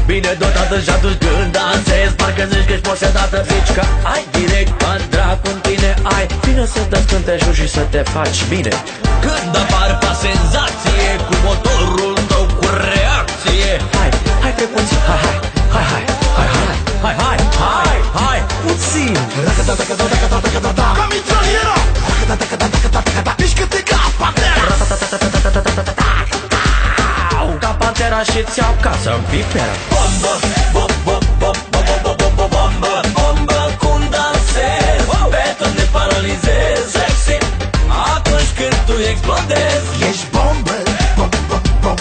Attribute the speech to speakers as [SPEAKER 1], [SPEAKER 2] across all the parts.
[SPEAKER 1] Bine dotată și atunci când dansezi parcă zici că ești posedată. Zici că ai direct în dracu în tine. Ai vine să te scântești și să te faci bine. Când apar pa senzație cu motorul tău cu reacție. Hai pe puțin, hai puțin.
[SPEAKER 2] Ca mitraliera. Mișcă-te ca pantera.
[SPEAKER 1] Ca pantera și-ți iau casă în pipera. Bombă, bombă, cum dansezi. Beton de paralizezi. Sexy, atunci când tu explodezi.
[SPEAKER 2] Ești bombă, bombă,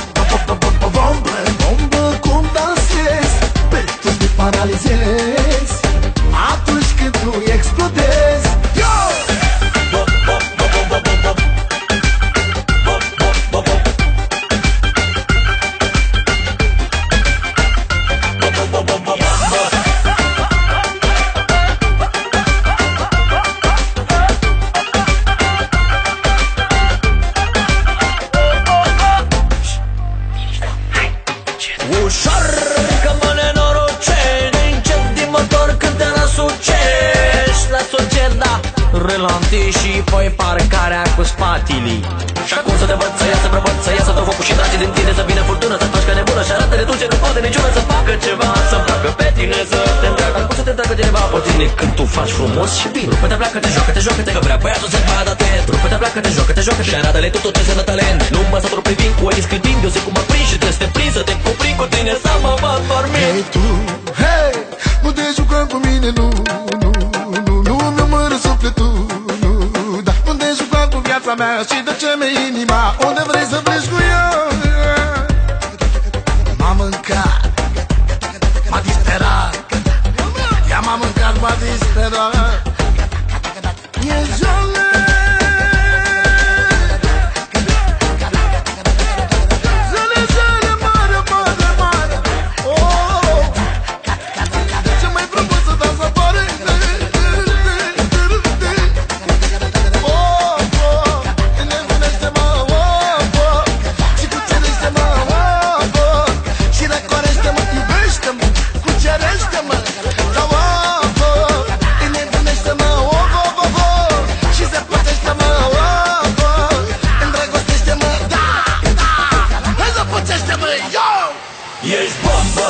[SPEAKER 2] cum dansezi. Beton de paralizezi. Atunci când tu explodezi.
[SPEAKER 1] Ușor că mă nenorocești. Încet din motor când te răsucești. La socieda relanti și poi parcarea cu spatilii. Și acum să te văd, să iasă prăvăd, să iasă tot focul și dragii din tine. Să vină furtună, să faci ca nebună și arată de tu ce nu poate niciuna. Să facă ceva, să-mi placă pe tine, să te întreagă. Cum să te întreagă cineva pe tine când tu faci frumos și bine? Rupe-te, pleacă-te, joacă-te, că vrea băiatul să-ți vadă atent. Rupe-te, pleacă-te, joacă-te și arată-le tu tot ce înseamnă talent. Nu mă saturu privind cu ochii scâtind, eu zic cum mă prind și trebuie să te prind, să te cuprind cu tine, să mă văd dormind.
[SPEAKER 2] Hei tu, hei, nu te juca cu mine, nu mi omoră sufletul, nu. Dar nu te juca cu viața mea și de ce mi-e inima, unde vrei să pleci cu ea. M-a mâncat, m-a disperat, ea m-a mâncat, m-a disperat. E jale.
[SPEAKER 1] Ești bombă,